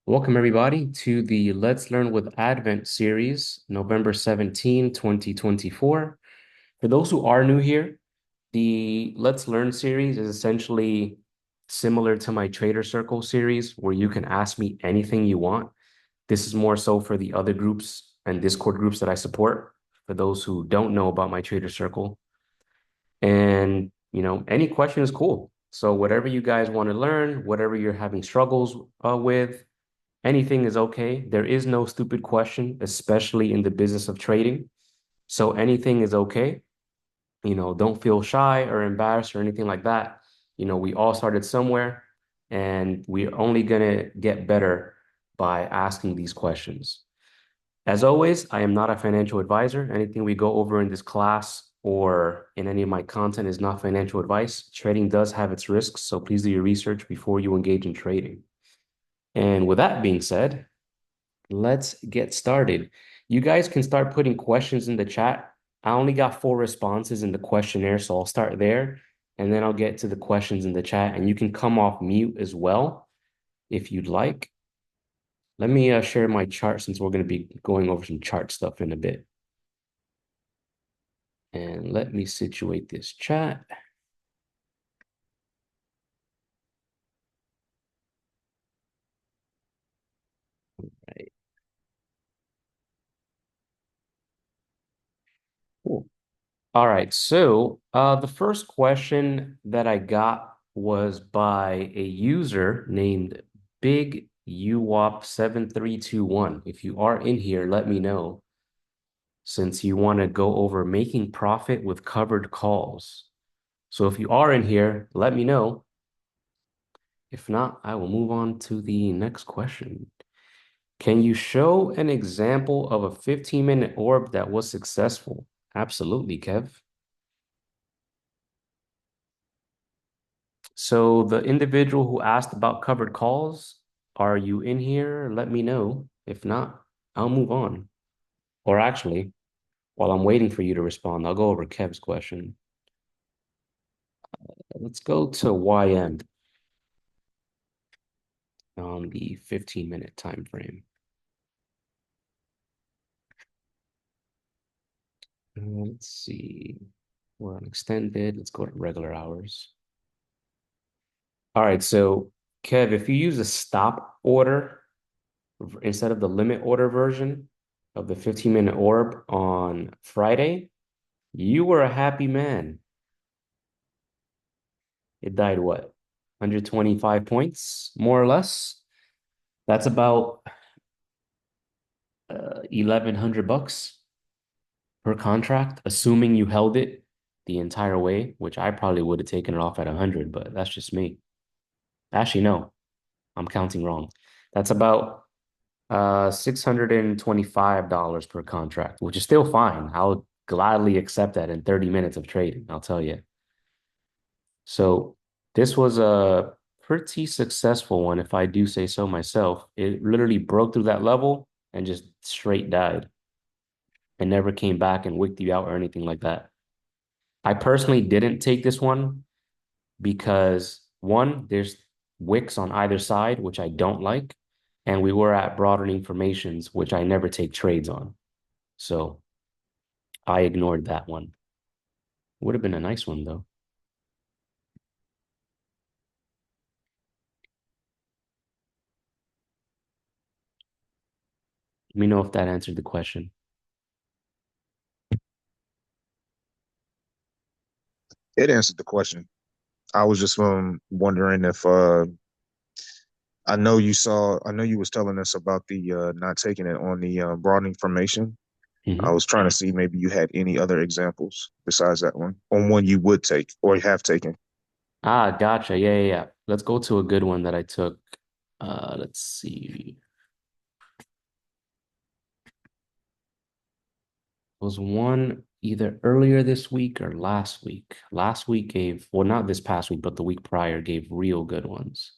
Welcome, everybody, to the Let's Learn with Advent series, November 17, 2024. For those who are new here, the Let's Learn series is essentially similar to my Trader Circle series, where you can ask me anything you want. This is more so for the other groups and Discord groups that I support, for those who don't know about my Trader Circle. And, any question is cool. So, whatever you guys want to learn, whatever you're having struggles with, anything is okay. There is no stupid question, especially in the business of trading. So anything is okay. Don't feel shy or embarrassed or anything like that. We all started somewhere and we're only gonna get better by asking these questions. As always, I am not a financial advisor. Anything we go over in this class or in any of my content is not financial advice. Trading does have its risks, so please do your research before you engage in trading. And with that being said, let's get started. You guys can start putting questions in the chat. I only got four responses in the questionnaire, so I'll start there and then I'll get to the questions in the chat. And you can come off mute as well if you'd like. Let me share my chart since we're going to be going over some chart stuff in a bit. And let me situate this chat. Right. Cool. All right. So the first question that I got was by a user named Big UWAP 7321. If you are in here, let me know since you want to go over making profit with covered calls. So if you are in here, let me know. If not, I will move on to the next question. Can you show an example of a 15-minute orb that was successful? Absolutely, Kev. So the individual who asked about covered calls, are you in here? Let me know. If not, I'll move on. Or actually, while I'm waiting for you to respond, I'll go over Kev's question. Let's go to YM on the 15-minute time frame. Let's see. We're on extended. Let's go to regular hours. All right, so Kev, if you use a stop order instead of the limit order version of the 15-minute orb on Friday, you were a happy man. It died what? 125 points, more or less. That's about 1,100 bucks per contract, assuming you held it the entire way, which I probably would have taken it off at 100, but that's just me. Actually, no, I'm counting wrong. That's about $625 per contract, which is still fine. I'll gladly accept that in 30 minutes of trading, I'll tell you. So this was a pretty successful one, if I do say so myself. It literally broke through that level and just straight died and never came back and wicked you out or anything like that. I personally didn't take this one because one, there's wicks on either side, which I don't like, and we were at broadening formations, which I never take trades on. So I ignored that one. Would have been a nice one though. Let me know if that answered the question. It answered the question. I was just wondering if I know you was telling us about the not taking it on the broadening formation. I Mhm. was trying to see maybe you had any other examples besides that one, on one you would take or have taken. Ah, gotcha. Yeah, yeah, yeah. Let's go to a good one that I took. Let's see. Was one either earlier this week or last week. Last week gave, well, not this past week, but the week prior gave real good ones.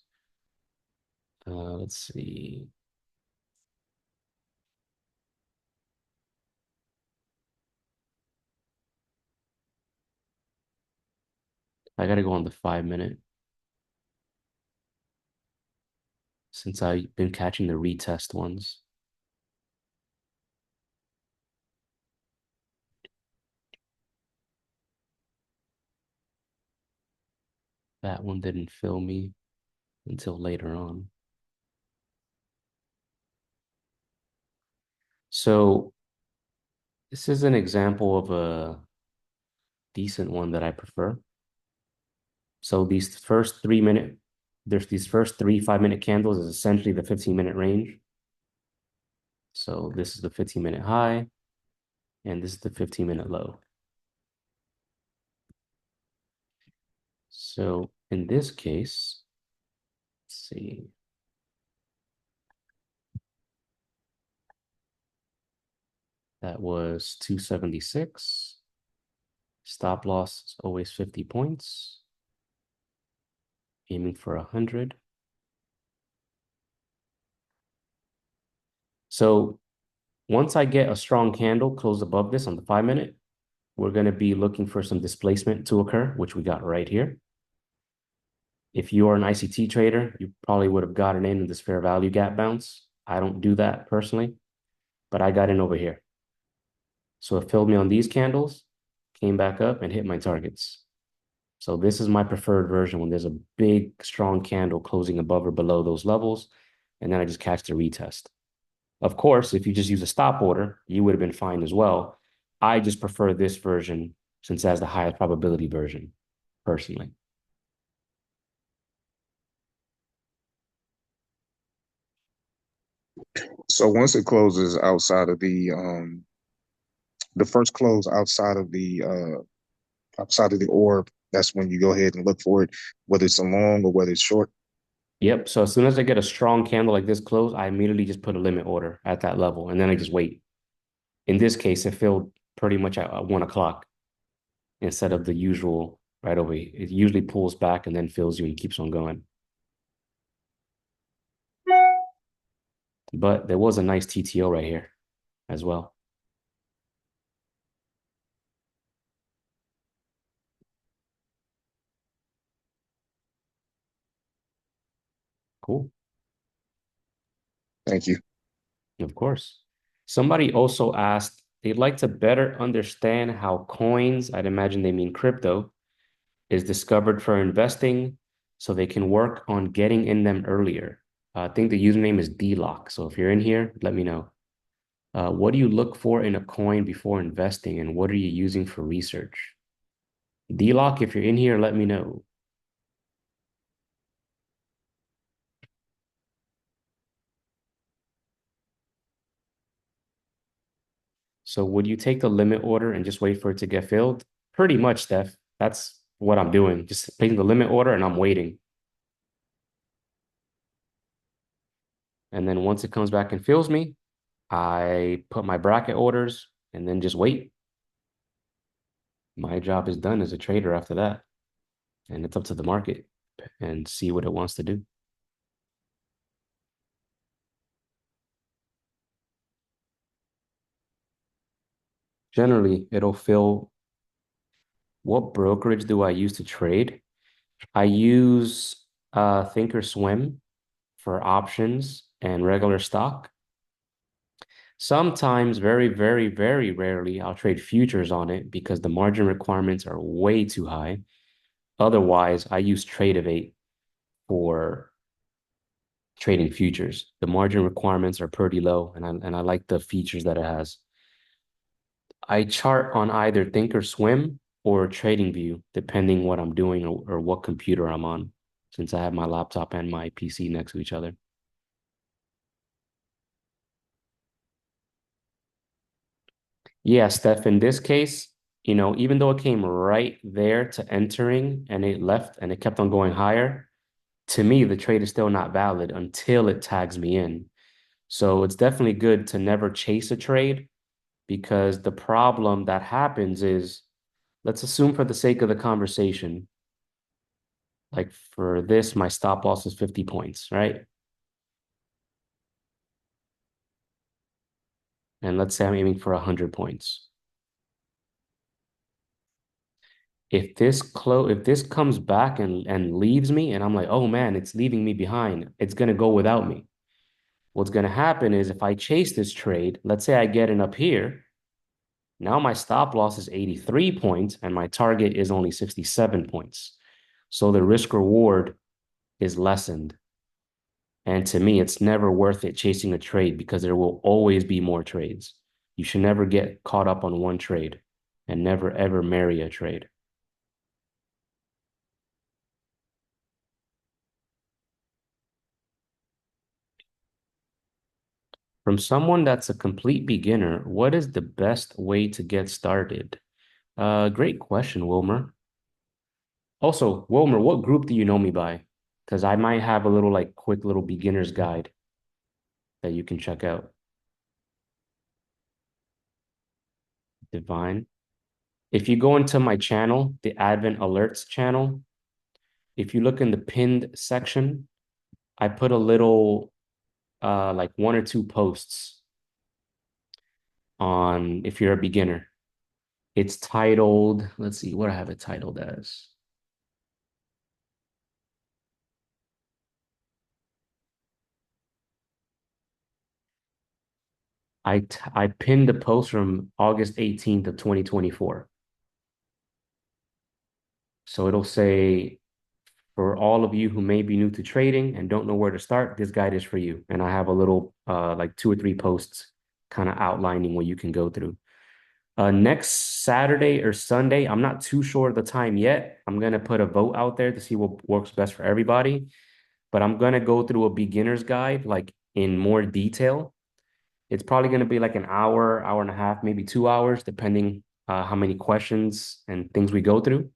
Let's see. I gotta go on the 5 minute. since I've been catching the retest ones. That one didn't fill me until later on. So this is an example of a decent one that I prefer. So there's these first three 5 minute candles is essentially the 15-minute range. So this is the 15-minute high, and this is the 15-minute low. So in this case, let's see, that was 276. Stop loss is always 50 points, aiming for 100. So once I get a strong candle close above this on the 5 minute, we're going to be looking for some displacement to occur, which we got right here. If you are an ICT trader, you probably would have gotten in this fair value gap bounce. I don't do that personally, but I got in over here. So it filled me on these candles, came back up and hit my targets. So this is my preferred version when there's a big, strong candle closing above or below those levels, and then I just catch the retest. Of course, if you just use a stop order, you would have been fine as well. I just prefer this version since it has the highest probability version, personally. So once it closes outside of the first close outside of the orb, that's when you go ahead and look for it, whether it's a long or whether it's short. Yep. So as soon as I get a strong candle like this close, I immediately just put a limit order at that level, and then I just wait. In this case, it filled pretty much at 1 o'clock instead of the usual right over. It usually pulls back and then fills you and keeps on going. But there was a nice TTO right here as well. Cool. Thank you. Of course. Somebody also asked, they'd like to better understand how coins, I'd imagine they mean crypto, is discovered for investing so they can work on getting in them earlier. I think the username is DLock. So if you're in here, let me know. What do you look for in a coin before investing, and what are you using for research? DLock, if you're in here, let me know. So would you take the limit order and just wait for it to get filled? Pretty much, Steph. That's what I'm doing. Just taking the limit order and I'm waiting. And then once it comes back and fills me, I put my bracket orders and then just wait. My job is done as a trader after that. And it's up to the market and see what it wants to do. Generally, it'll fill. What brokerage do I use to trade? I use Thinkorswim for options and regular stock. Sometimes, very, very, very rarely, I'll trade futures on it because the margin requirements are way too high. Otherwise, I use Tradeovate for trading futures. The margin requirements are pretty low, and I like the features that it has. I chart on either Thinkorswim or TradingView, depending what I'm doing or what computer I'm on, since I have my laptop and my PC next to each other. Yeah, Steph, in this case, even though it came right there to entering and it left and it kept on going higher, to me, the trade is still not valid until it tags me in. So it's definitely good to never chase a trade because the problem that happens is, let's assume for the sake of the conversation, like for this, my stop loss is 50 points, right? And let's say I'm aiming for 100 points. If this comes back and leaves me and I'm like, oh man, it's leaving me behind, it's gonna go without me. What's gonna happen is if I chase this trade, let's say I get it up here, now my stop loss is 83 points and my target is only 67 points. So the risk reward is lessened. And to me, it's never worth it chasing a trade because there will always be more trades. You should never get caught up on one trade and never ever marry a trade. From someone that's a complete beginner, what is the best way to get started? Great question, Wilmer. Also, Wilmer, what group do you know me by? Because I might have a little like quick little beginner's guide that you can check out. Divine. If you go into my channel, the Advent Alerts channel, if you look in the pinned section, I put a little like one or two posts on if you're a beginner. It's titled, let's see, what I have it titled as. I pinned the post from August 18th of 2024. So it'll say for all of you who may be new to trading and don't know where to start, this guide is for you. And I have a little like two or three posts kind of outlining what you can go through. Next Saturday or Sunday, I'm not too sure of the time yet. I'm gonna put a vote out there to see what works best for everybody. But I'm gonna go through a beginner's guide like in more detail. It's probably gonna be like an hour, hour and a half, maybe 2 hours, depending how many questions and things we go through.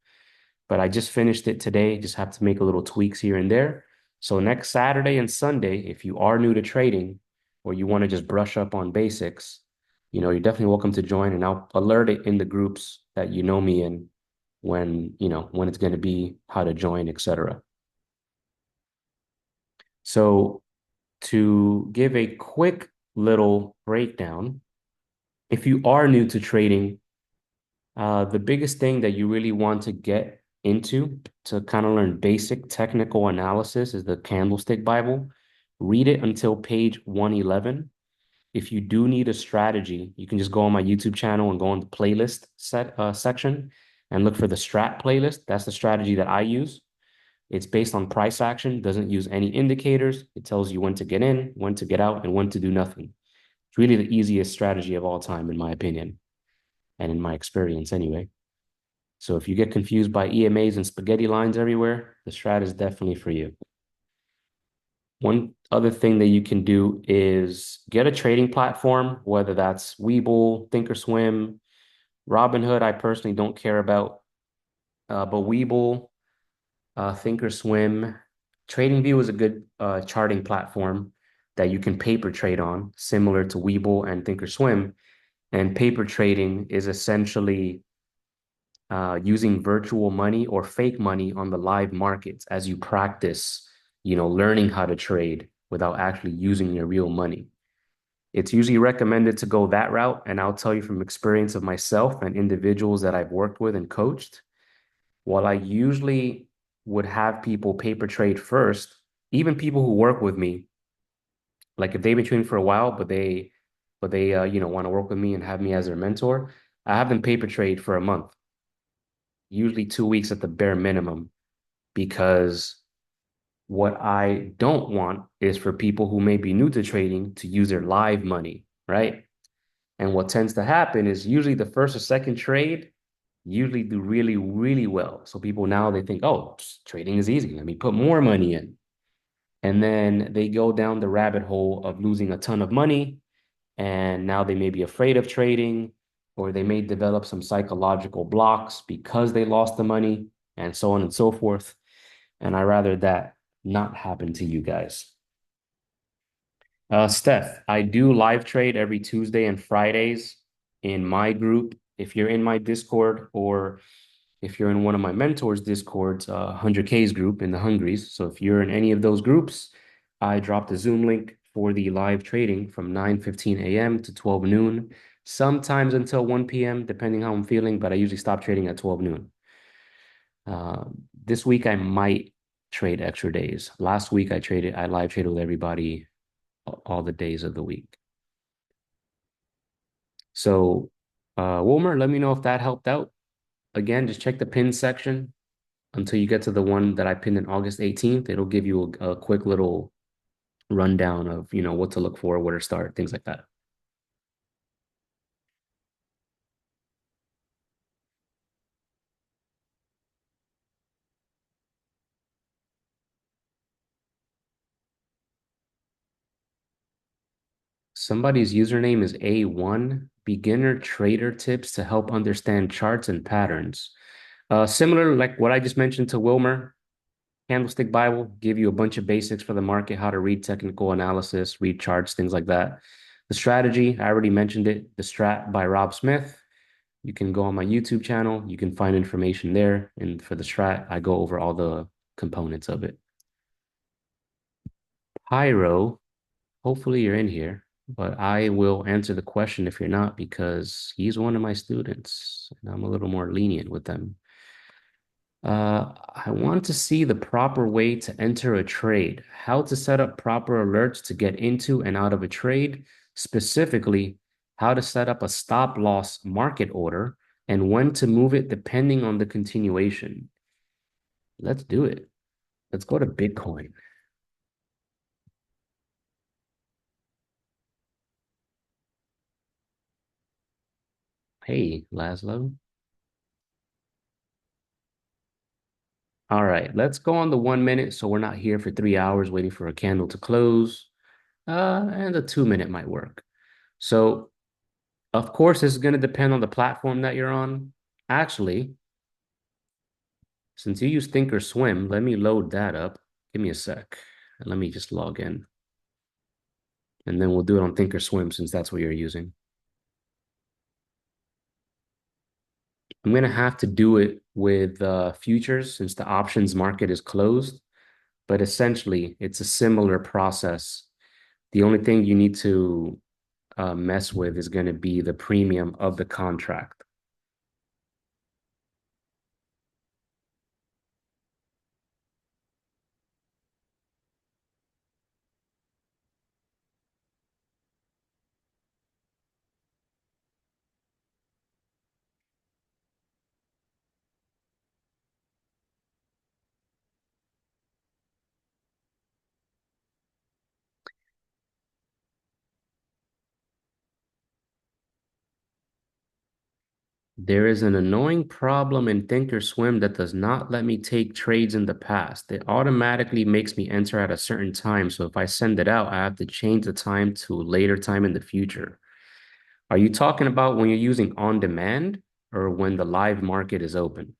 But I just finished it today. Just have to make a little tweaks here and there. So next Saturday and Sunday, if you are new to trading or you want to just brush up on basics, you're definitely welcome to join and I'll alert it in the groups that you know me in when it's going to be, how to join, etc. So to give a quick little breakdown, if you are new to trading, the biggest thing that you really want to get into to kind of learn basic technical analysis is the Candlestick Bible. Read it until page 111. If you do need a strategy, you can just go on my YouTube channel and go on the playlist section and look for the strat playlist. That's the strategy that I use. It's based on price action, doesn't use any indicators. It tells you when to get in, when to get out, and when to do nothing. It's really the easiest strategy of all time, in my opinion, and in my experience anyway. So if you get confused by EMAs and spaghetti lines everywhere, the strat is definitely for you. One other thing that you can do is get a trading platform, whether that's Webull, Thinkorswim, Robinhood. I personally don't care about, but Webull, Thinkorswim, TradingView is a good charting platform that you can paper trade on, similar to Webull and Thinkorswim. And paper trading is essentially using virtual money or fake money on the live markets as you practice, learning how to trade without actually using your real money. It's usually recommended to go that route. And I'll tell you from experience of myself and individuals that I've worked with and coached, while I usually would have people paper trade first, even people who work with me, like if they've been trading for a while, but they want to work with me and have me as their mentor, I have them paper trade for a month, usually 2 weeks at the bare minimum, because what I don't want is for people who may be new to trading to use their live money, right? And what tends to happen is usually the first or second trade usually do really, really well. So people now they think, oh, trading is easy. Let me put more money in. And then they go down the rabbit hole of losing a ton of money. And now they may be afraid of trading, or they may develop some psychological blocks because they lost the money, and so on and so forth. And I rather that not happen to you guys. Steph, I do live trade every Tuesday and Fridays in my group. If you're in my Discord or if you're in one of my mentors' Discords, 100K's group in the Hungries. So if you're in any of those groups, I dropped a Zoom link for the live trading from 9:15 a.m. to 12 noon, sometimes until 1 p.m., depending how I'm feeling, but I usually stop trading at 12 noon. Uh, this week I might trade extra days. Last week I live traded with everybody all the days of the week. So, Wilmer, let me know if that helped out. Again, just check the pin section until you get to the one that I pinned in August 18th. It'll give you a quick little rundown of, what to look for, where to start, things like that. Somebody's username is A1, beginner trader tips to help understand charts and patterns. Similar, like what I just mentioned to Wilmer, Candlestick Bible, give you a bunch of basics for the market, how to read technical analysis, read charts, things like that. The strategy, I already mentioned it, The Strat by Rob Smith. You can go on my YouTube channel, you can find information there. And for the strat, I go over all the components of it. Pyro, hopefully you're in here, but I will answer the question if you're not because he's one of my students and I'm a little more lenient with them. I want to see the proper way to enter a trade, how to set up proper alerts to get into and out of a trade, specifically how to set up a stop loss market order and when to move it depending on the continuation. Let's do it. Let's go to Bitcoin. Hey, Laszlo. All right, let's go on the 1 minute so we're not here for 3 hours waiting for a candle to close. And the 2 minute might work. So, of course, this is going to depend on the platform that you're on. Actually, since you use Thinkorswim, let me load that up. Give me a sec. And let me just log in. And then we'll do it on Thinkorswim since that's what you're using. I'm going to have to do it with futures since the options market is closed. But essentially, it's a similar process. The only thing you need to mess with is going to be the premium of the contract. There is an annoying problem in Thinkorswim that does not let me take trades in the past. It automatically makes me enter at a certain time. So if I send it out, I have to change the time to a later time in the future. Are you talking about when you're using on demand or when the live market is open?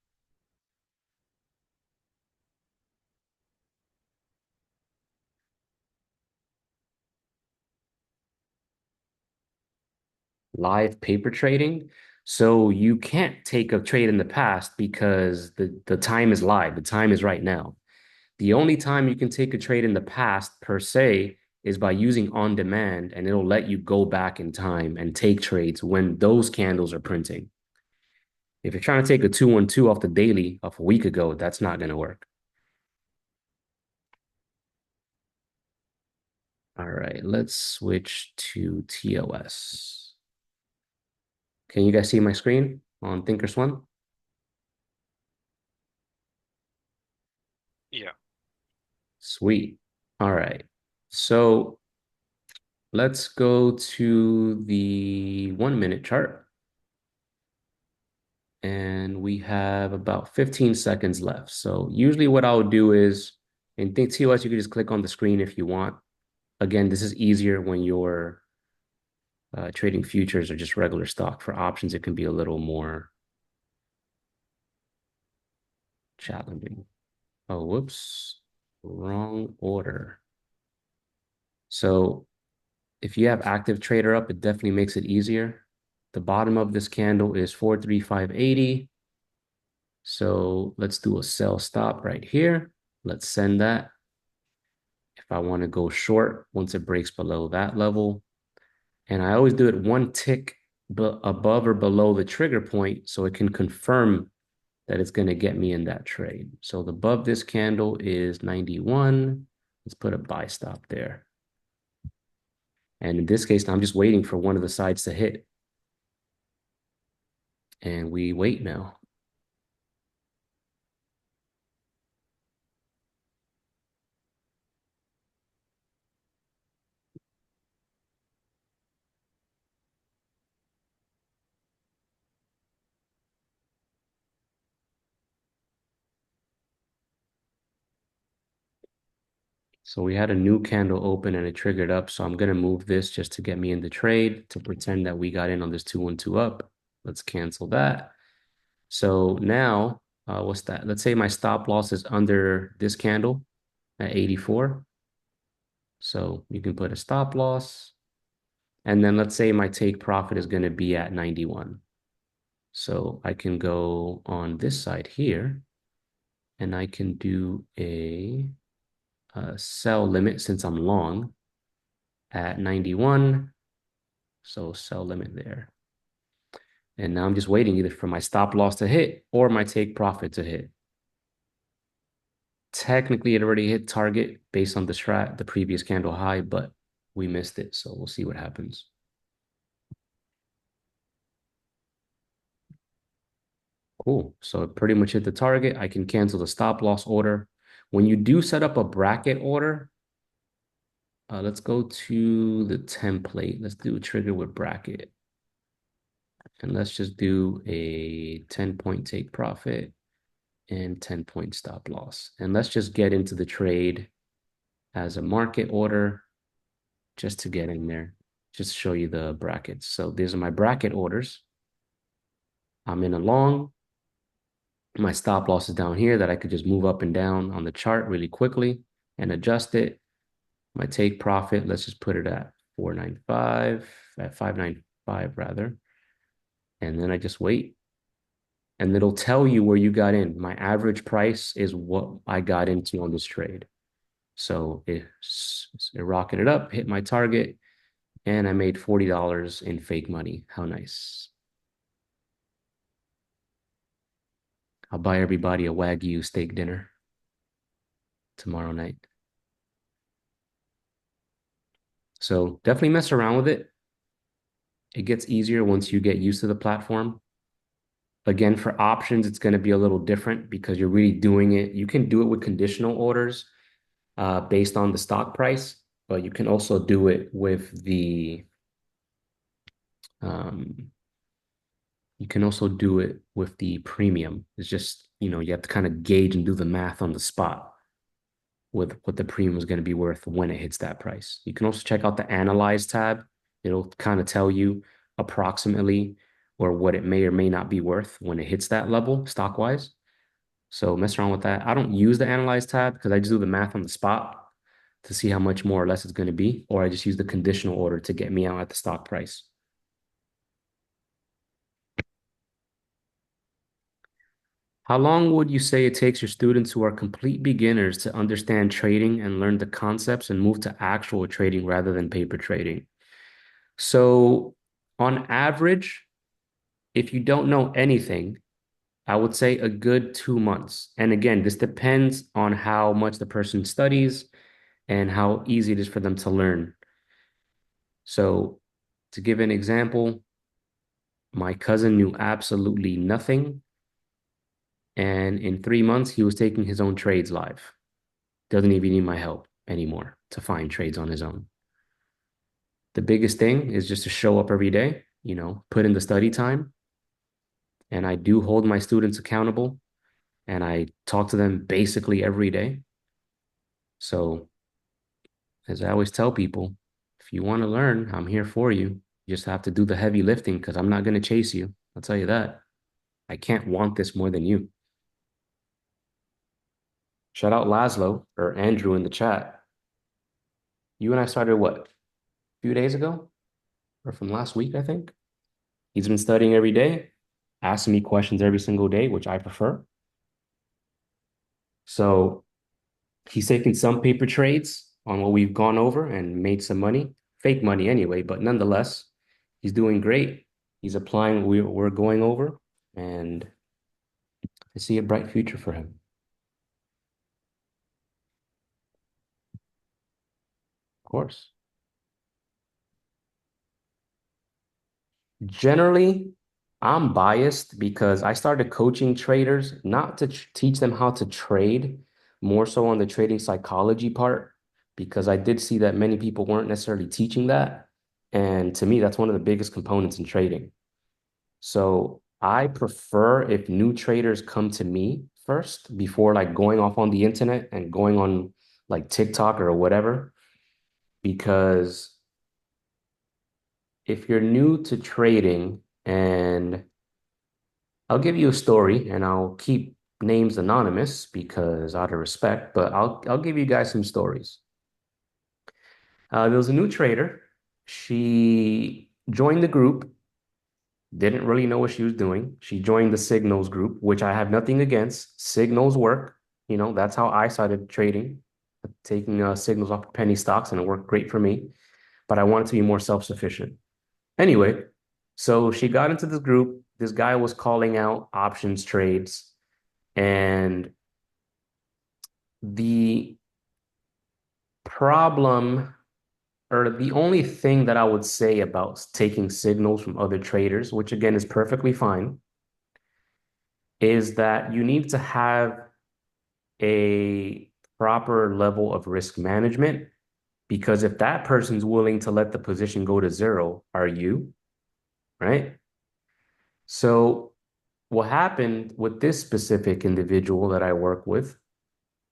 Live paper trading. So you can't take a trade in the past because the time is live. The time is right now. The only time you can take a trade in the past per se is by using on demand, and it'll let you go back in time and take trades when those candles are printing. If you're trying to take a 212 off the daily of a week ago, that's not going to work. All right, let's switch to TOS. Can you guys see my screen on Thinkorswim? Yeah. Sweet. All right. So let's go to the 1 minute chart. And we have about 15 seconds left. So usually what I would do is in Think TOS, you can just click on the screen if you want. Again, this is easier when you're trading futures or just regular stock. For options, it can be a little more challenging. Oh, whoops. Wrong order. So if you have active trader up, it definitely makes it easier. The bottom of this candle is 435.80. So let's do a sell stop right here. Let's send that. If I want to go short, once it breaks below that level, and I always do it one tick above or below the trigger point so it can confirm that it's going to get me in that trade. So the above this candle is 91. Let's put a buy stop there. And in this case, I'm just waiting for one of the sides to hit. And we wait now. So we had a new candle open and it triggered up. So I'm going to move this just to get me in the trade to pretend that we got in on this 212 up. Let's cancel that. So now, what's that? Let's say my stop loss is under this candle at 84. So you can put a stop loss. And then let's say my take profit is going to be at 91. So I can go on this side here and I can do a sell limit since I'm long at 91. So sell limit there. And now I'm just waiting either for my stop loss to hit or my take profit to hit. Technically, it already hit target based on the previous candle high, but we missed it. So we'll see what happens. Cool. So it pretty much hit the target. I can cancel the stop loss order. When you do set up a bracket order, let's go to the template. Let's do a trigger with bracket. And let's just do a 10-point take profit and 10-point stop loss. And let's just get into the trade as a market order just to get in there, just show you the brackets. So these are my bracket orders. I'm in a long. My stop loss is down here that I could just move up and down on the chart really quickly and adjust it. My take profit, let's just put it at 495, at 595 rather. And then I just wait. And it'll tell you where you got in. My average price is what I got into on this trade. So it rocketed up, hit my target, and I made $40 in fake money. How nice. I'll buy everybody a Wagyu steak dinner tomorrow night. So definitely mess around with it. It gets easier once you get used to the platform. Again, for options, it's going to be a little different because you're really doing it. You can do it with conditional orders based on the stock price, but you can also do it with um, you can also do it with the premium. It's just, you have to kind of gauge and do the math on the spot with what the premium is going to be worth when it hits that price. You can also check out the Analyze tab. It'll kind of tell you approximately or what it may or may not be worth when it hits that level stock wise. So mess around with that. I don't use the Analyze tab because I just do the math on the spot to see how much more or less it's going to be, or I just use the conditional order to get me out at the stock price. How long would you say it takes your students who are complete beginners to understand trading and learn the concepts and move to actual trading rather than paper trading? So, on average, if you don't know anything, I would say a good 2 months. And again, this depends on how much the person studies and how easy it is for them to learn. So, to give an example, my cousin knew absolutely nothing. And in 3 months, he was taking his own trades live. Doesn't even need my help anymore to find trades on his own. The biggest thing is just to show up every day, put in the study time. And I do hold my students accountable and I talk to them basically every day. So, as I always tell people, if you want to learn, I'm here for you. You just have to do the heavy lifting because I'm not going to chase you. I'll tell you that. I can't want this more than you. Shout out Laszlo or Andrew in the chat. You and I started what, a few days ago or from last week, I think. He's been studying every day, asking me questions every single day, which I prefer. So he's taking some paper trades on what we've gone over and made some money, fake money anyway, but nonetheless, he's doing great. He's applying what we're going over, and I see a bright future for him. Of course. Generally, I'm biased because I started coaching traders not to teach them how to trade, more so on the trading psychology part, because I did see that many people weren't necessarily teaching that. And to me, that's one of the biggest components in trading. So I prefer if new traders come to me first before like going off on the internet and going on like TikTok or whatever, because if you're new to trading and I'll give you a story and I'll keep names anonymous because out of respect, but I'll give you guys some stories. There was a new trader. She joined the group, didn't really know what she was doing. She joined the signals group, which I have nothing against. Signals work. You know, that's how I started trading, taking signals off of penny stocks, and it worked great for me. But I wanted to be more self-sufficient. Anyway, so she got into this group. This guy was calling out options trades. And the problem, or the only thing that I would say about taking signals from other traders, which again is perfectly fine, is that you need to have a proper level of risk management. Because if that person's willing to let the position go to zero, are you, right? So what happened with this specific individual that I work with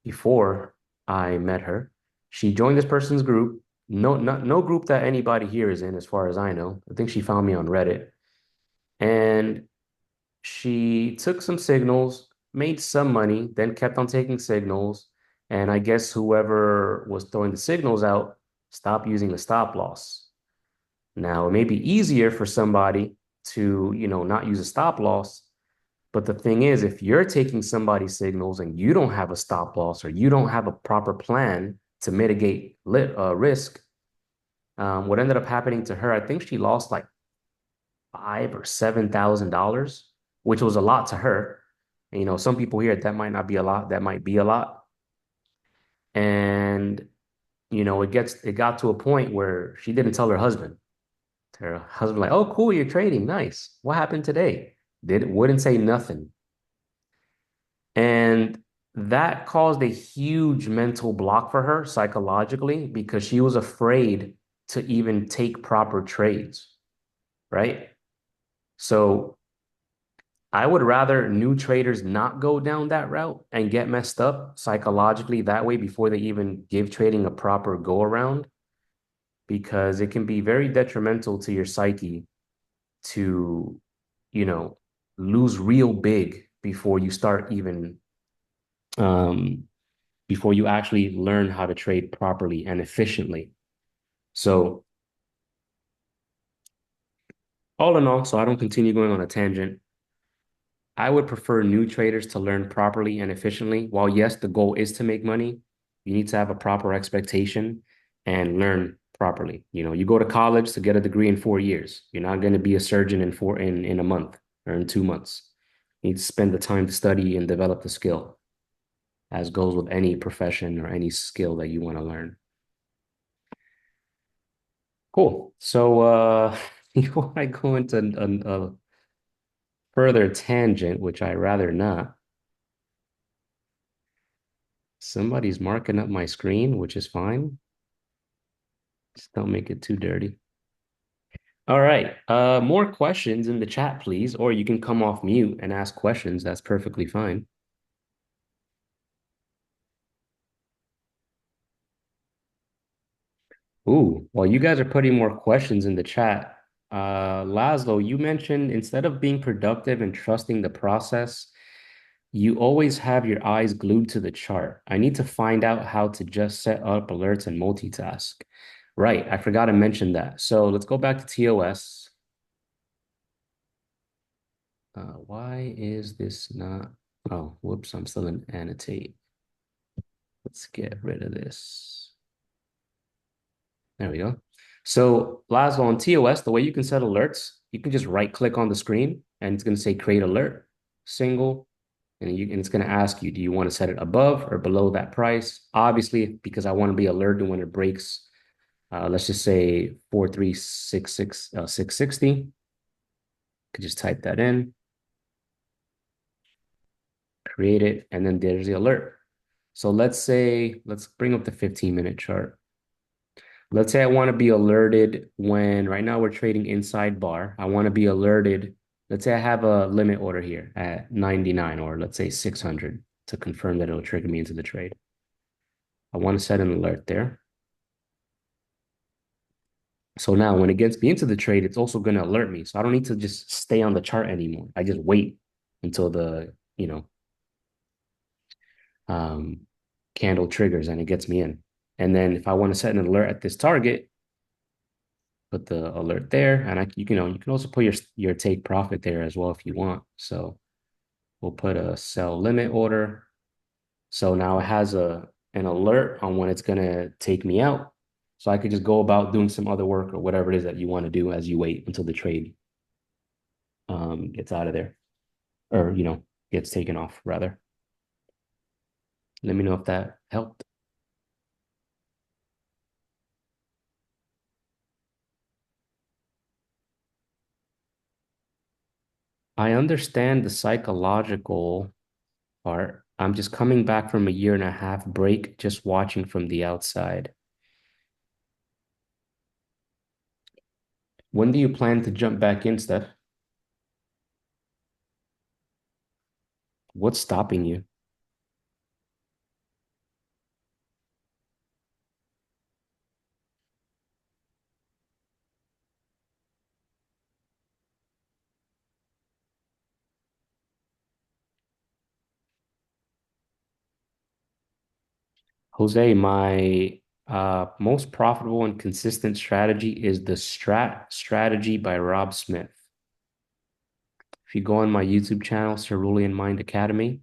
before I met her, she joined this person's group. No group that anybody here is in, as far as I know. I think she found me on Reddit. And she took some signals, made some money, then kept on taking signals. And I guess whoever was throwing the signals out stopped using the stop loss. Now, it may be easier for somebody to, not use a stop loss. But the thing is, if you're taking somebody's signals and you don't have a stop loss or you don't have a proper plan to mitigate risk, what ended up happening to her, I think she lost like five or $7,000, which was a lot to her. And, some people here that might not be a lot, that might be a lot. And it got to a point where she didn't tell her husband. Her husband like, "Oh, cool, you're trading, nice. What happened today?" Wouldn't say nothing. And that caused a huge mental block for her psychologically because she was afraid to even take proper trades, right? So I would rather new traders not go down that route and get messed up psychologically that way before they even give trading a proper go around because it can be very detrimental to your psyche to, you know, lose real big before you start even um before you actually learn how to trade properly and efficiently. So, all in all, so I don't continue going on a tangent, I would prefer new traders to learn properly and efficiently. While, yes, the goal is to make money, you need to have a proper expectation and learn properly. You go to college to get a degree in 4 years. You're not going to be a surgeon in a month or in 2 months. You need to spend the time to study and develop the skill, as goes with any profession or any skill that you want to learn. Cool. So, before I go into a further tangent, which I rather not, somebody's marking up my screen, which is fine. Just don't make it too dirty. All right. More questions in the chat, please, or you can come off mute and ask questions. That's perfectly fine. Ooh, while you guys are putting more questions in the chat, Laszlo, you mentioned instead of being productive and trusting the process, you always have your eyes glued to the chart. I need to find out how to just set up alerts and multitask. Right, I forgot to mention that. So let's go back to TOS. Why is this not? Oh, whoops, I'm still in annotate. Let's get rid of this. There we go. So Laszlo, on TOS, the way you can set alerts, you can just right click on the screen and it's going to say create alert, single. and it's going to ask you, do you want to set it above or below that price? Obviously, because I want to be alerted when it breaks, let's just say 4366 660. Could just type that in, create it, and then there's the alert. So let's bring up the 15-minute chart. Let's say I want to be alerted when right now we're trading inside bar. I want to be alerted. Let's say I have a limit order here at 99 or let's say 600 to confirm that it'll trigger me into the trade. I want to set an alert there. So now when it gets me into the trade, it's also going to alert me. So I don't need to just stay on the chart anymore. I just wait until um, candle triggers and it gets me in. And then if I want to set an alert at this target, put the alert there, and you can also put your take profit there as well if you want. So we'll put a sell limit order. So now it has a an alert on when it's gonna take me out. So I could just go about doing some other work or whatever it is that you want to do as you wait until the trade gets out of there or gets taken off rather. Let me know if that helped. I understand the psychological part. I'm just coming back from a year and a half break, just watching from the outside. When do you plan to jump back in, Steph? What's stopping you? Jose, my most profitable and consistent strategy is the Strat Strategy by Rob Smith. If you go on my YouTube channel, Cerulean Mind Academy,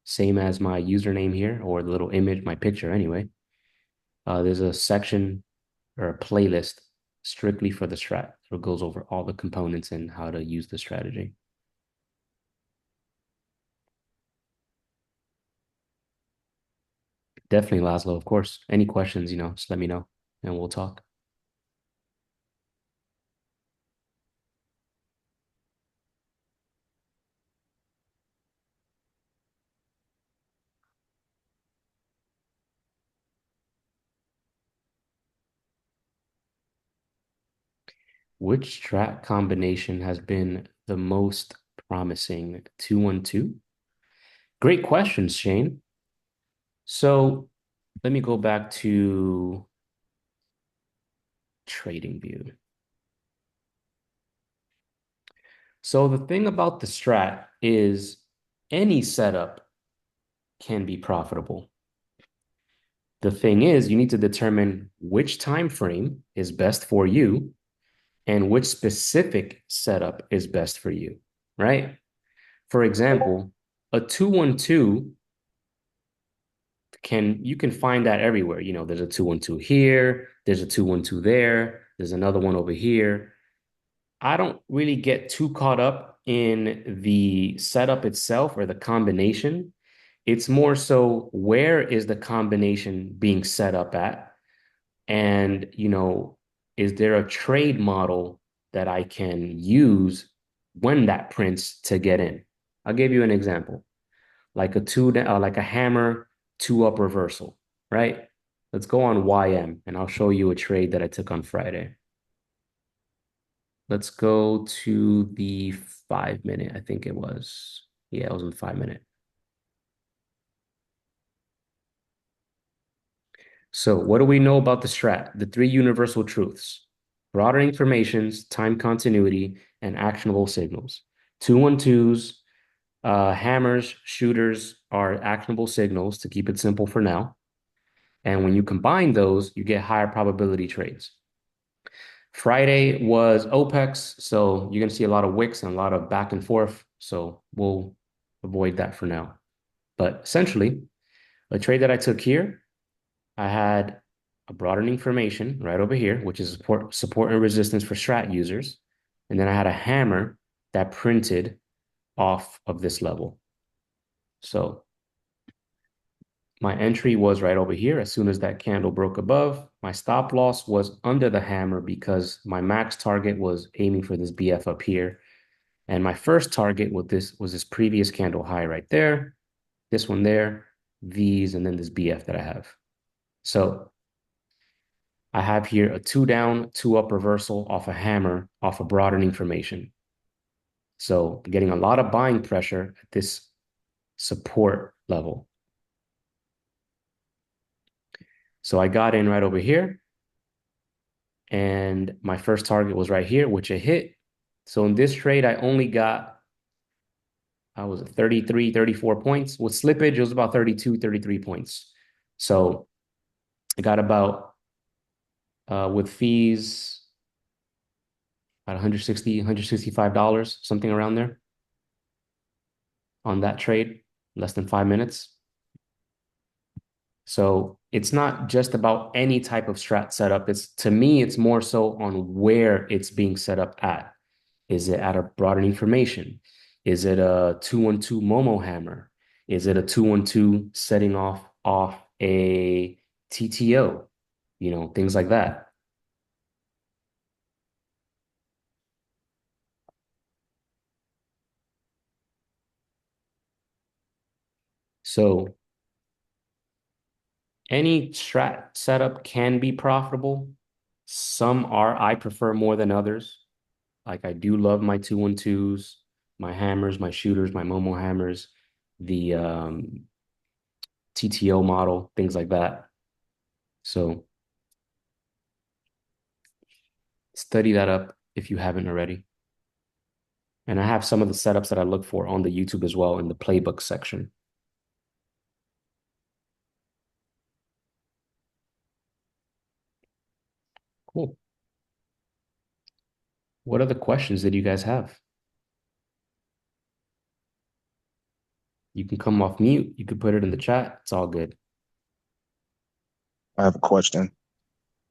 same as my username here, or the little image, my picture anyway, there's a section or a playlist strictly for the strat. So it goes over all the components and how to use the strategy. Definitely, Laszlo, of course. Any questions, just let me know and we'll talk. Which strat combination has been the most promising? 2-1-2? Great questions, Shane. So let me go back to trading view. So the thing about the strat is any setup can be profitable. The thing is, you need to determine which time frame is best for you and which specific setup is best for you, right? For example, a 2-1-2 you can find that everywhere. There's a 2-1-2 here, there's a 2-1-2 there, there's another one over here. I don't really get too caught up in the setup itself or the combination. It's more so where is the combination being set up at? And, is there a trade model that I can use when that prints to get in? I'll give you an example, like like a hammer two up reversal, right? Let's go on YM and I'll show you a trade that I took on Friday. Let's go to the 5 minute, I think it was. Yeah, it was in 5 minute. So what do we know about the strat? The three universal truths: broader informations, time continuity, and actionable signals. 2-1-2s, hammers, shooters are actionable signals to keep it simple for now. And when you combine those, you get higher probability trades. Friday was OPEX, so you're going to see a lot of wicks and a lot of back and forth. So we'll avoid that for now. But essentially, a trade that I took here, I had a broadening formation right over here, which is support and resistance for strat users. And then I had a hammer that printed off of this level. So my entry was right over here. As soon as that candle broke above, my stop loss was under the hammer because my max target was aiming for this BF up here. And my first target with this was this previous candle high right there, this one there, these, and then this BF that I have. So I have here a two down, two up reversal off a hammer, off a broadening formation. So I'm getting a lot of buying pressure at this support level. So I got in right over here, and my first target was right here, which it hit. So in this trade, I only got, I was at 33, 34 points. With slippage, it was about 32, 33 points. So I got about, with fees, about 160, $165, something around there on that trade, less than 5 minutes. So it's not just about any type of strat setup. It's to me, it's more so on where it's being set up at. Is it at a broadening formation? Is it a 2-1-2 Momo hammer? Is it a 2-1-2 setting off a TTO? You know, things like that. So any strat setup can be profitable. Some are, I prefer more than others. Like I do love my 2-1-2s, my hammers, my shooters, my Momo hammers, the TTO model, things like that. So study that up if you haven't already. And I have some of the setups that I look for on the YouTube as well in the playbook section. Cool. What other questions did you guys have? You can come off mute. You can put it in the chat. It's all good. I have a question.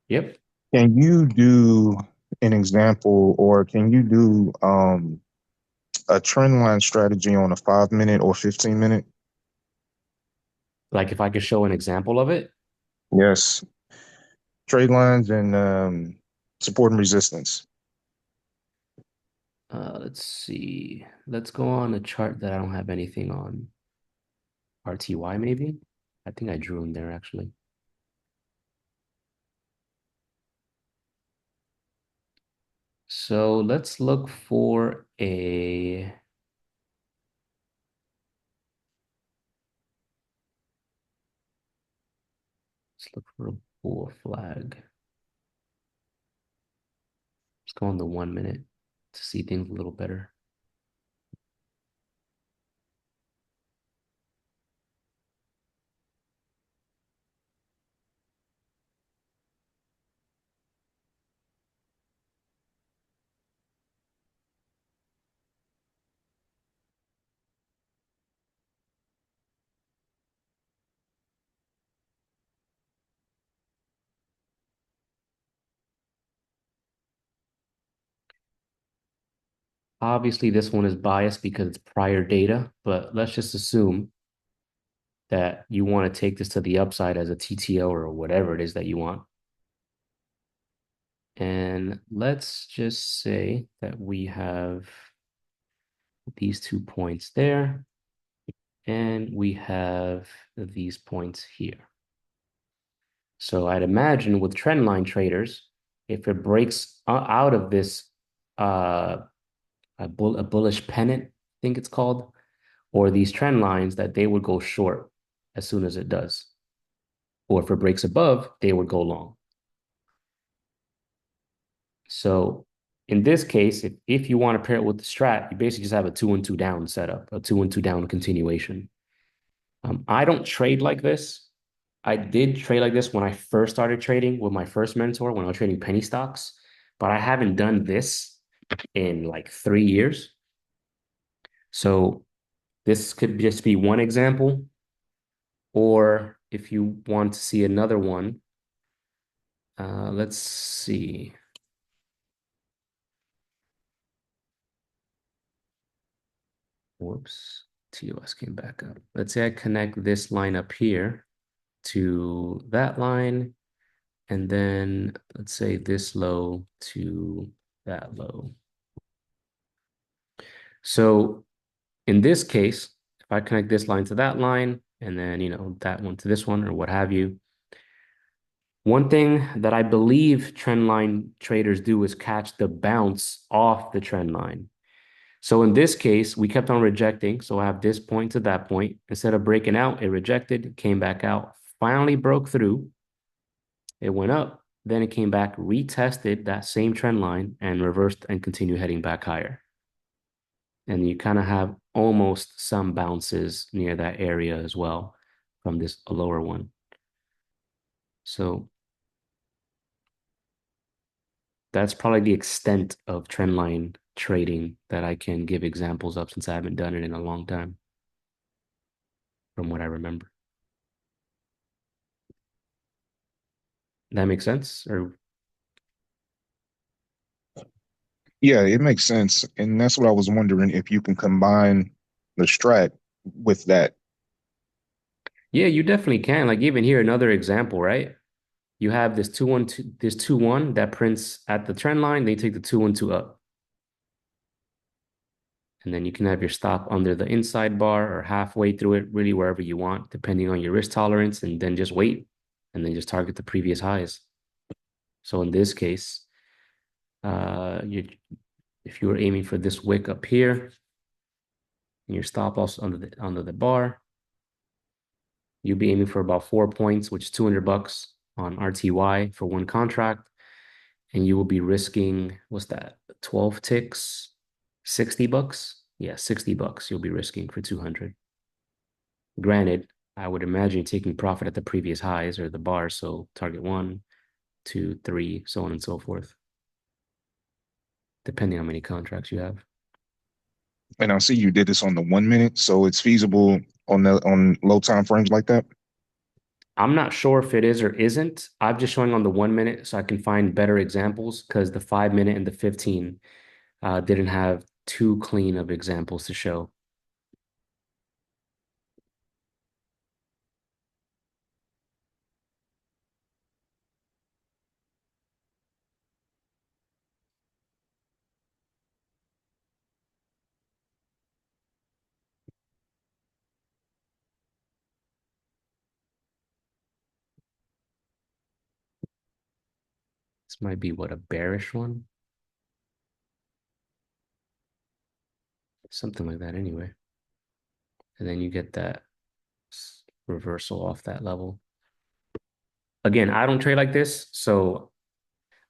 Yep. Can you do an example, or can you do a trend line strategy on a 5 minute or 15 minute? Like if I could show an example of it, Yes, trade lines and support and resistance. let's see. Let's go on a chart that I don't have anything on. RTY maybe? I think I drew in there actually. So let's look for a bull flag. Let's go on the 1 minute to see things a little better. Obviously, this one is biased because it's prior data, but let's just assume that you want to take this to the upside as a TTO or whatever it is that you want. And let's just say that we have these 2 points there, and we have these points here. So I'd imagine with trendline traders, if it breaks out of this uh, a bullish pennant, I think it's called, or these trend lines, that they would go short as soon as it does. Or if it breaks above, they would go long. So in this case, if you want to pair it with the strat, you basically just have a 2-1-2 down setup, a 2-1-2 down continuation. I don't trade like this. I did trade like this when I first started trading with my first mentor when I was trading penny stocks, but I haven't done this in like 3 years. So this could just be one example. Or if you want to see another one, let's see. Whoops. TOS came back up. Let's say I connect this line up here to that line, and then let's say this low to that low. So in this case, if I connect this line to that line, and then, that one to this one or what have you, one thing that I believe trend line traders do is catch the bounce off the trend line. So in this case, we kept on rejecting. So I have this point to that point. Instead of breaking out, it rejected, came back out, finally broke through. It went up, then it came back, retested that same trend line and reversed and continued heading back higher. And you kind of have almost some bounces near that area as well from this lower one. So that's probably the extent of trend line trading that I can give examples of since I haven't done it in a long time, from what I remember. That makes sense? Or Yeah, it makes sense. And that's what I was wondering if you can combine the strat with that. yeah, you definitely can. Like even here, another example, right? You have this 2-1, this 2-1 that prints at the trend line, then you take the 2-1-2 up. And then you can have your stop under the inside bar or halfway through it, really wherever you want, depending on your risk tolerance, and then just wait and then just target the previous highs. So in this case, you if you were aiming for this wick up here, and your stop loss under the bar, you'll be aiming for about 4 points, which is $200 on RTY for one contract. And you will be risking, what's that, 12 ticks, $60? Yeah, $60 you'll be risking for 200. Granted, I would imagine you're taking profit at the previous highs or the bar, so target 1, 2, 3, so on and so forth, depending on how many contracts you have. And I see you did this on the 1 minute, so it's feasible on low time frames like that. I'm not sure if it is or isn't. I'm just showing on the 1 minute so I can find better examples because the 5 minute and the 15 didn't have too clean of examples to show. This might be what, a bearish one? Something like that anyway. And then you get that reversal off that level. Again, I don't trade like this, so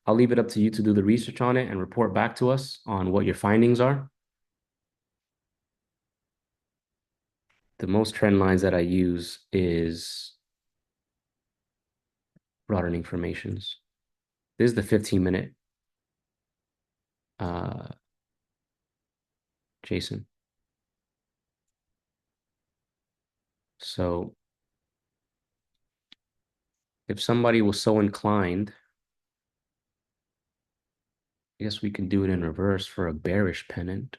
I'll leave it up to you to do the research on it and report back to us on what your findings are. The most trend lines that I use is broader informations. This is the 15-minute, uh, Jason. So if somebody was so inclined, I guess we can do it in reverse for a bearish pennant.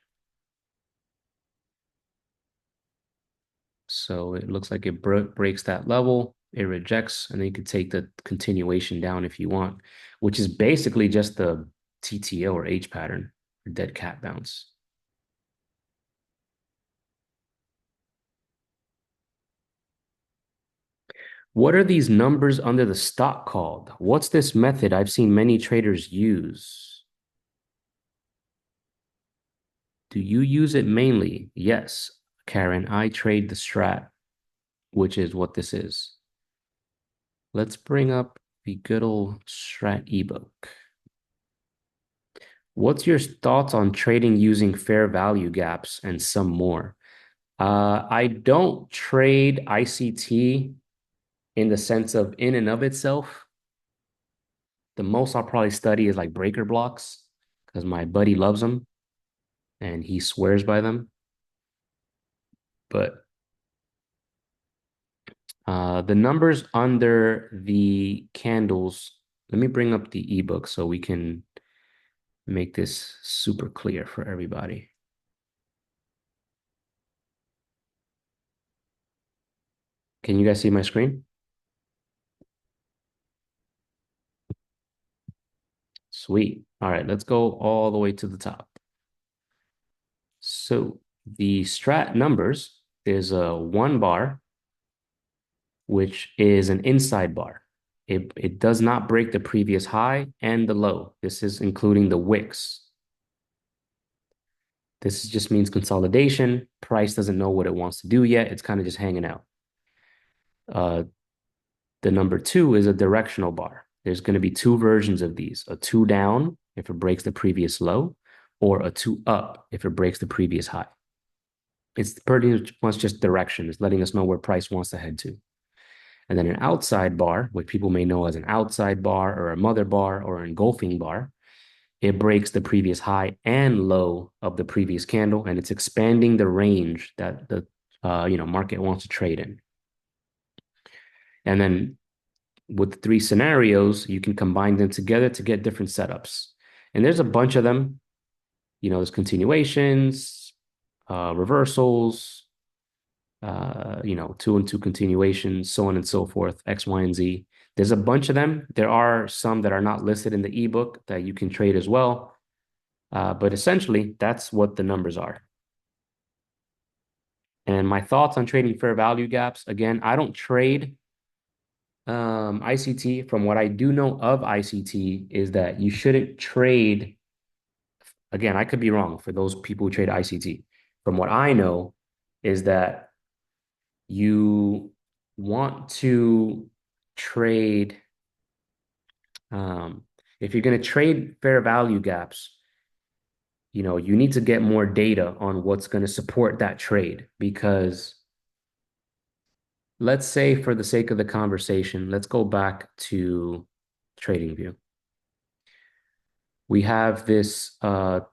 So it looks like it breaks that level, it rejects, and then you could take the continuation down if you want, which is basically just the TTO or H pattern, or dead cat bounce. What are these numbers under the stock called? What's this method I've seen many traders use? Do you use it mainly? Yes, Karen, I trade the strat, which is what this is. Let's bring up the good old strat ebook. What's your thoughts on trading using fair value gaps and some more? I don't trade ICT in the sense of in and of itself. The most I'll probably study is like breaker blocks because my buddy loves them and he swears by them. But the numbers under the candles, let me bring up the ebook so we can make this super clear for everybody. Can you guys see my screen? Sweet. All right, let's go all the way to the top. So the strat numbers is a 1 bar, which is an inside bar. It does not break the previous high and the low. This is including the wicks. This just means consolidation. Price doesn't know what it wants to do yet. It's kind of just hanging out. Uh, the number two is a directional bar. There's going to be two versions of these, a two down if it breaks the previous low, or a two up if it breaks the previous high. It's pretty much just direction. It's letting us know where price wants to head to. And then an outside bar, which people may know as an outside bar or a mother bar or an engulfing bar, it breaks the previous high and low of the previous candle, and it's expanding the range that the market wants to trade in. And then with the three scenarios, you can combine them together to get different setups. And there's a bunch of them. There's continuations, reversals, two and two continuations, so on and so forth, X, Y, and Z. There's a bunch of them. There are some that are not listed in the ebook that you can trade as well. But essentially, that's what the numbers are. And my thoughts on trading fair value gaps, again, I don't trade ICT. From what I do know of ICT is that you shouldn't trade. Again, I could be wrong for those people who trade ICT. From what I know is that you want to trade, if you're going to trade fair value gaps, you need to get more data on what's going to support that trade because let's say for the sake of the conversation, let's go back to TradingView. We have this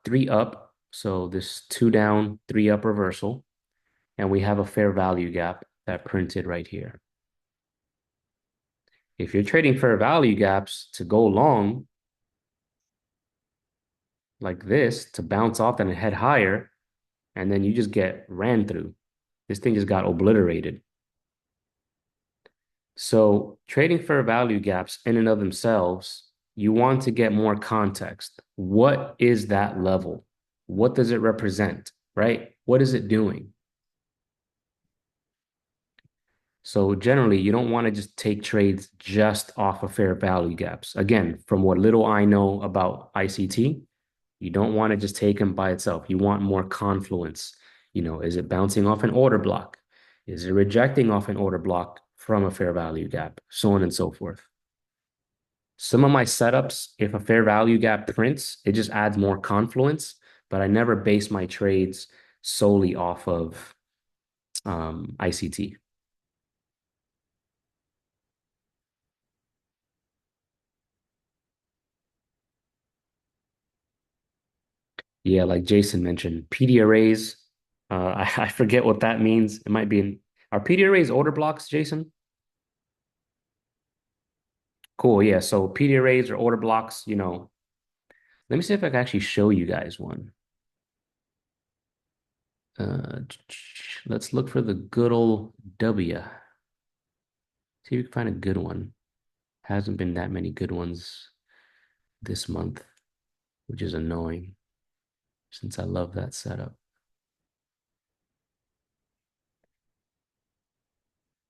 three up, so this two down, three up reversal, and we have a fair value gap that printed right here. If you're trading fair value gaps to go long like this, to bounce off and head higher, and then you just get ran through. This thing just got obliterated. So trading fair value gaps in and of themselves, you want to get more context. What is that level? What does it represent, right? What is it doing? So generally, you don't want to just take trades just off of fair value gaps. Again, from what little I know about ICT, you don't want to just take them by itself. You want more confluence. Is it bouncing off an order block? Is it rejecting off an order block from a fair value gap? So on and so forth. Some of my setups, if a fair value gap prints, it just adds more confluence, but I never base my trades solely off of ICT. Yeah, like Jason mentioned, PD arrays. I forget what that means. It might be are PD arrays order blocks, Jason? Cool. Yeah. So PD arrays or order blocks, let me see if I can actually show you guys one. Uh, let's look for the good old W. See if we can find a good one. Hasn't been that many good ones this month, which is annoying since I love that setup.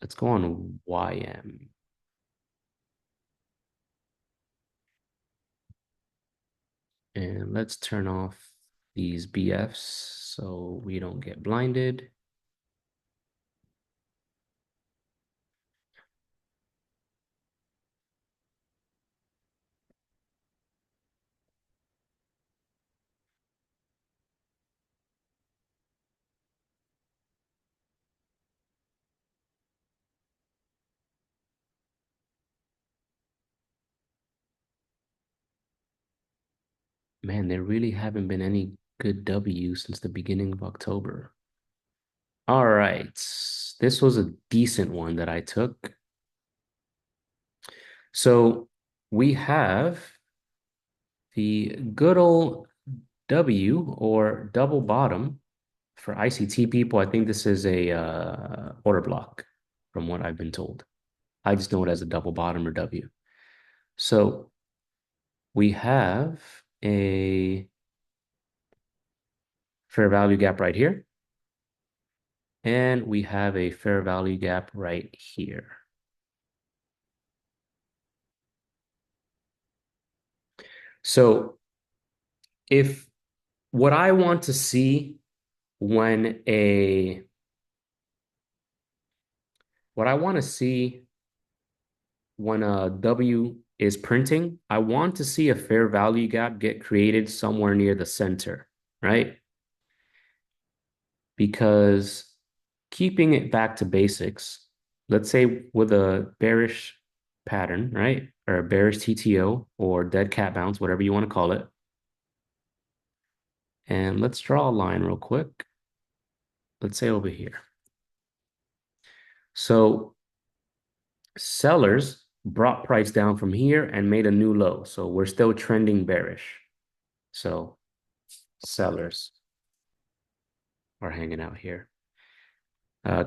Let's go on YM. And let's turn off these BFs so we don't get blinded. Man, there really haven't been any good W since the beginning of October. All right. This was a decent one that I took. So we have the good old W or double bottom for ICT people. I think this is a order block. from what I've been told. I just know it as a double bottom or W. So we have a fair value gap right here, and we have a fair value gap right here. So if what I want to see when a what I want to see when a W is printing, I want to see a fair value gap get created somewhere near the center, right? Because keeping it back to basics, let's say with a bearish pattern, right? Or a bearish TTO or dead cat bounce, whatever you want to call it. And let's draw a line real quick. Let's say over here. So sellers brought price down from here and made a new low. So we're still trending bearish. So sellers are hanging out here.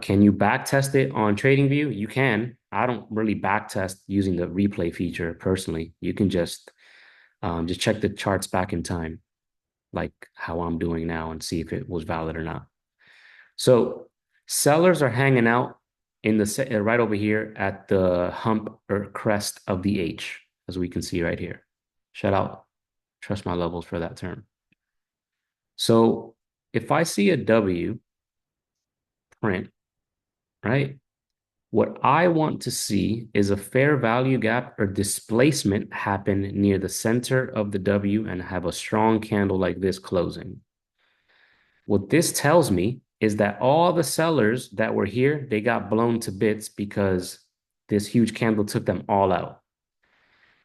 Can you back test it on TradingView? You can. I don't really back test using the replay feature personally. You can just check the charts back in time, like how I'm doing now, and see if it was valid or not. So sellers are hanging out in the right over here at the hump or crest of the H, as we can see right here. Shout out, trust my levels for that term. So if I see a W print, right? What I want to see is a fair value gap or displacement happen near the center of the W and have a strong candle like this closing. What this tells me is that all the sellers that were here, they got blown to bits because this huge candle took them all out.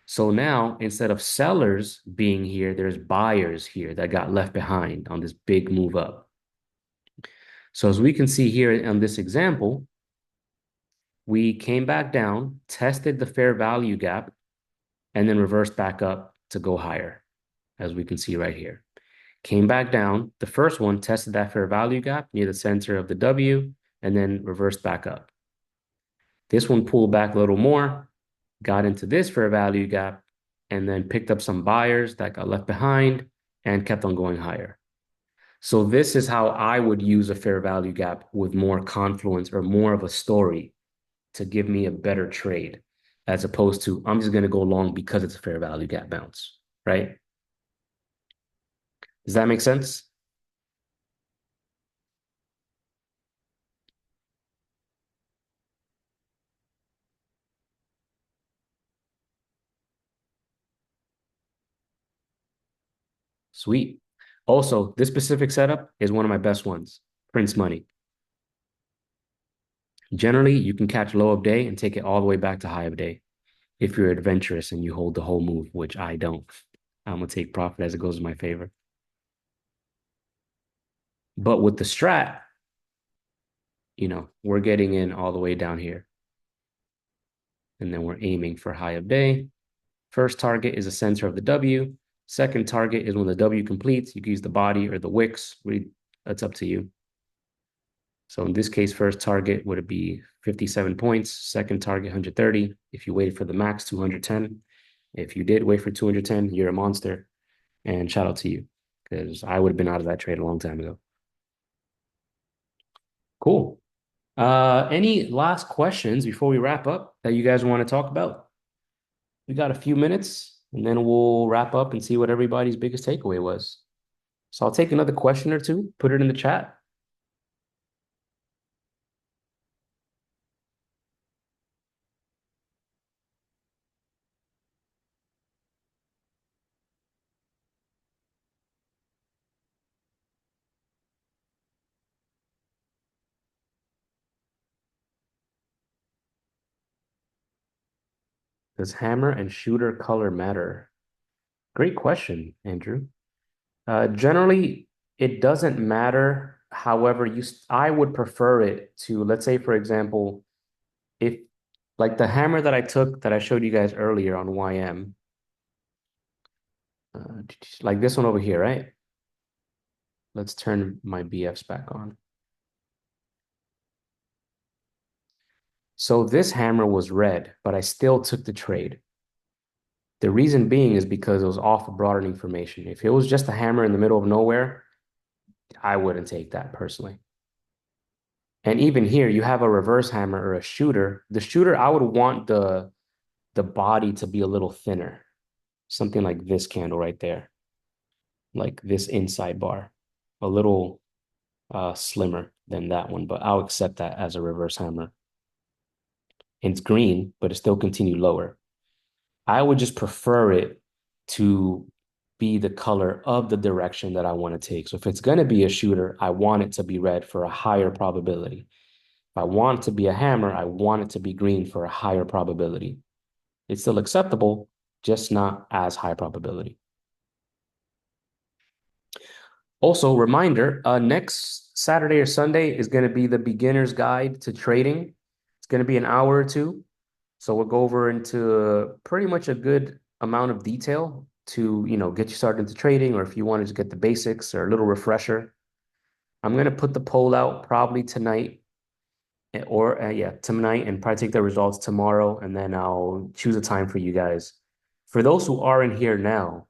So now, instead of sellers being here, there's buyers here that got left behind on this big move up. So as we can see here on this example, we came back down, tested the fair value gap, and then reversed back up to go higher, as we can see right here. Came back down. The first one tested that fair value gap near the center of the W and then reversed back up. This one pulled back a little more, got into this fair value gap, and then picked up some buyers that got left behind and kept on going higher. So this is how I would use a fair value gap with more confluence or more of a story to give me a better trade, as opposed to I'm just going to go long because it's a fair value gap bounce, right? Does that make sense? Sweet. Also, this specific setup is one of my best ones. Prince money. Generally, you can catch low of day and take it all the way back to high of day if you're adventurous and you hold the whole move, which I don't. I'm gonna take profit as it goes in my favor. But with the strat, we're getting in all the way down here. And then we're aiming for high of day. First target is the center of the W. Second target is when the W completes. You can use the body or the wicks. Really, that's up to you. So in this case, first target would be 57 points. Second target, 130. If you waited for the max, 210. If you did wait for 210, you're a monster. And shout out to you, because I would have been out of that trade a long time ago. Cool. Any last questions before we wrap up that you guys want to talk about? We got a few minutes and then we'll wrap up and see what everybody's biggest takeaway was. So I'll take another question or two, put it in the chat. Does hammer and shooter color matter? Great question, Andrew. Generally, it doesn't matter. However, I would prefer it to, let's say, for example, if like the hammer that I took that I showed you guys earlier on YM, like this one over here, right? Let's turn my BFs back on. So this hammer was red, but I still took the trade. The reason being is because it was off of broader information. If it was just a hammer in the middle of nowhere, I wouldn't take that personally. And even here, you have a reverse hammer or a shooter. The shooter, I would want the body to be a little thinner, something like this candle right there, like this inside bar, a little slimmer than that one, but I'll accept that as a reverse hammer. And it's green, but it still continue lower. I would just prefer it to be the color of the direction that I want to take. So if it's going to be a shooter, I want it to be red for a higher probability. If I want it to be a hammer, I want it to be green for a higher probability. It's still acceptable, just not as high probability. Also, reminder, next Saturday or Sunday is going to be the beginner's guide to trading. It's going to be an hour or two. So we'll go over into pretty much a good amount of detail to, get you started into trading, or if you wanted to get the basics or a little refresher. I'm going to put the poll out probably tonight or yeah, tonight and probably take the results tomorrow, and then I'll choose a time for you guys. For those who are in here now,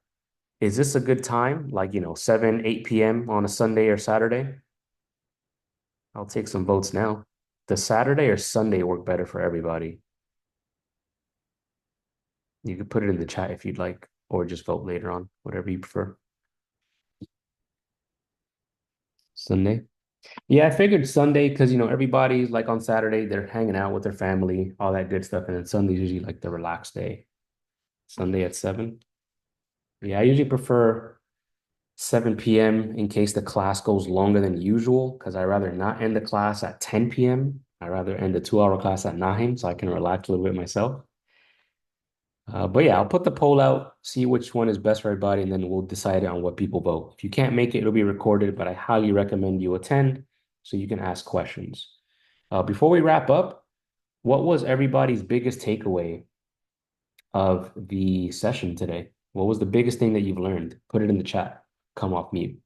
is this a good time? Like, 7, 8 p.m. on a Sunday or Saturday? I'll take some votes now. Does Saturday or Sunday work better for everybody? You could put it in the chat if you'd like, or just vote later on, whatever you prefer. Sunday. Yeah, I figured Sunday because everybody's like on Saturday, they're hanging out with their family, all that good stuff. And then Sunday's usually like the relaxed day. Sunday at 7. Yeah, I usually prefer 7 p.m. in case the class goes longer than usual, because I rather not end the class at 10 p.m. I rather end a 2-hour class at 9 so I can relax a little bit myself. But yeah, I'll put the poll out, see which one is best for everybody, and then we'll decide on what people vote. If you can't make it, it'll be recorded, but I highly recommend you attend so you can ask questions. Before we wrap up, what was everybody's biggest takeaway of the session today? What was the biggest thing that you've learned? Put it in the chat. Come off mute.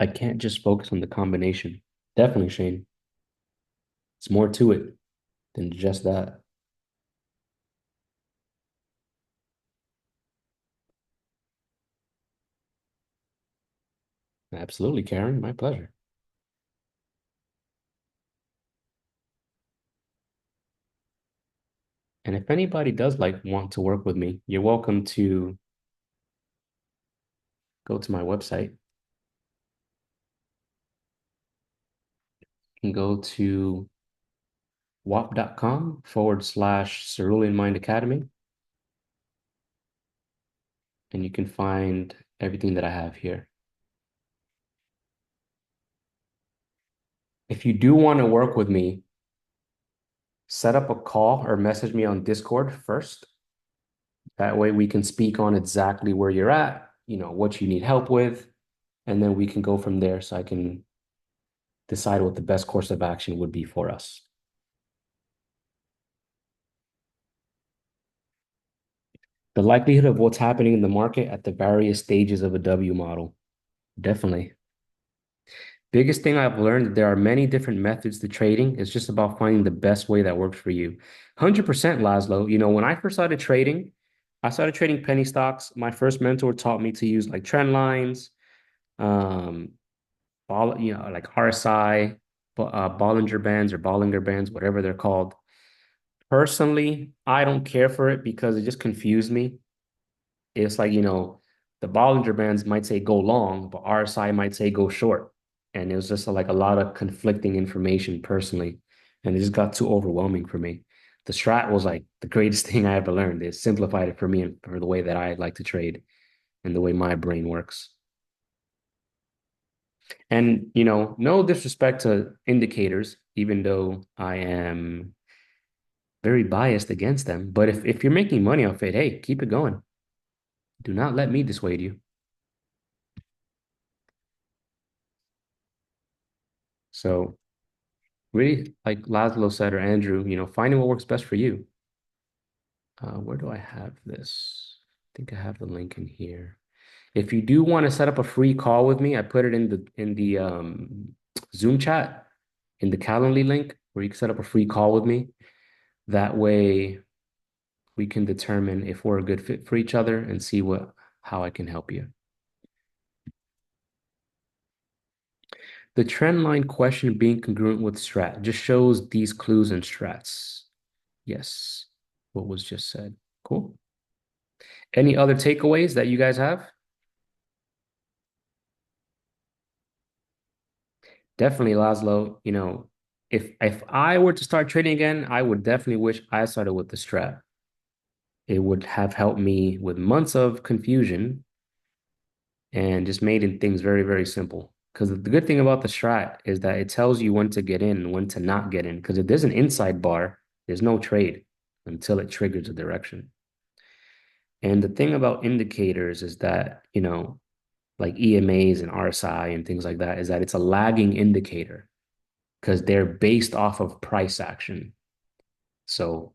I can't just focus on the combination. Definitely, Shane. It's more to it than just that. Absolutely, Karen. My pleasure. And if anybody does want to work with me, you're welcome to go to my website and go to wap.com/Cerulean Mind Academy, and you can find everything that I have here. If you do want to work with me, set up a call or message me on Discord first. That way we can speak on exactly where you're at, what you need help with, and then we can go from there so I can decide what the best course of action would be for us. The likelihood of what's happening in the market at the various stages of a W model. Definitely. Biggest thing I've learned, there are many different methods to trading. It's just about finding the best way that works for you. 100% Laszlo. When I first started trading, I started trading penny stocks. My first mentor taught me to use like trend lines, um, like RSI, Bollinger Bands or Bollinger Bands, whatever they're called. Personally, I don't care for it because it just confused me. It's like, the Bollinger Bands might say go long, but RSI might say go short. And it was just like a lot of conflicting information personally. And it just got too overwhelming for me. The strat was like the greatest thing I ever learned. It simplified it for me and for the way that I like to trade and the way my brain works. And, no disrespect to indicators, even though I am very biased against them. But if you're making money off it, hey, keep it going. Do not let me dissuade you. So really, like Laszlo said or Andrew, finding what works best for you. Where do I have this? I think I have the link in here. If you do want to set up a free call with me, I put it in the Zoom chat in the Calendly link where you can set up a free call with me. That way we can determine if we're a good fit for each other and see how I can help you. The trend line question being congruent with strat just shows these clues and strats. Yes, what was just said. Cool. Any other takeaways that you guys have? Definitely, Laszlo. If I were to start trading again, I would definitely wish I started with the strat. It would have helped me with months of confusion and just made things very, very simple. Because the good thing about the strat is that it tells you when to get in and when to not get in. Because if there's an inside bar, there's no trade until it triggers a direction. And the thing about indicators is that, like EMAs and RSI and things like that, is that it's a lagging indicator because they're based off of price action. So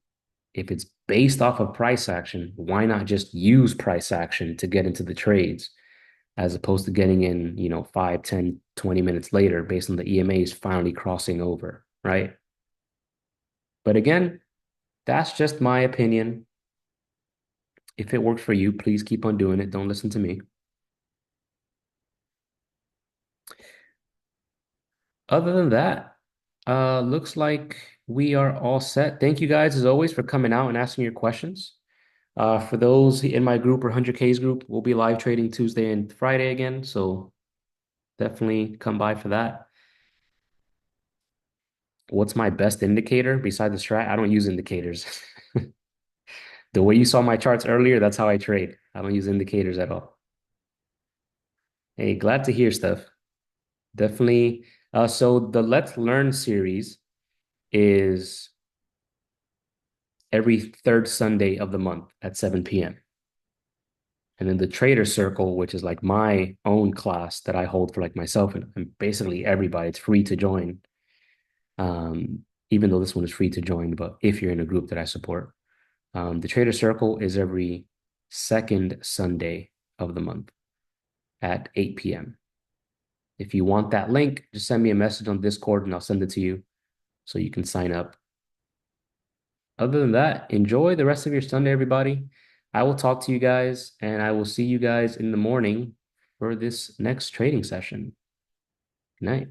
if it's based off of price action, why not just use price action to get into the trades as opposed to getting in, 5, 10, 20 minutes later based on the EMAs finally crossing over, right? But again, that's just my opinion. If it works for you, please keep on doing it. Don't listen to me. Other than that, looks like we are all set. Thank you guys, as always, for coming out and asking your questions. For those in my group or 100Ks group, we'll be live trading Tuesday and Friday again. So definitely come by for that. What's my best indicator besides the strat? I don't use indicators. The way you saw my charts earlier, that's how I trade. I don't use indicators at all. Hey, glad to hear stuff. Definitely. So the Let's Learn series is every third Sunday of the month at 7 p.m. And then the Trader Circle, which is like my own class that I hold for like myself and basically everybody, it's free to join. Um, Even though this one is free to join, but if you're in a group that I support, the Trader Circle is every second Sunday of the month at 8 p.m. If you want that link, just send me a message on Discord and I'll send it to you so you can sign up. Other than that, enjoy the rest of your Sunday, everybody. I will talk to you guys and I will see you guys in the morning for this next trading session. Good night.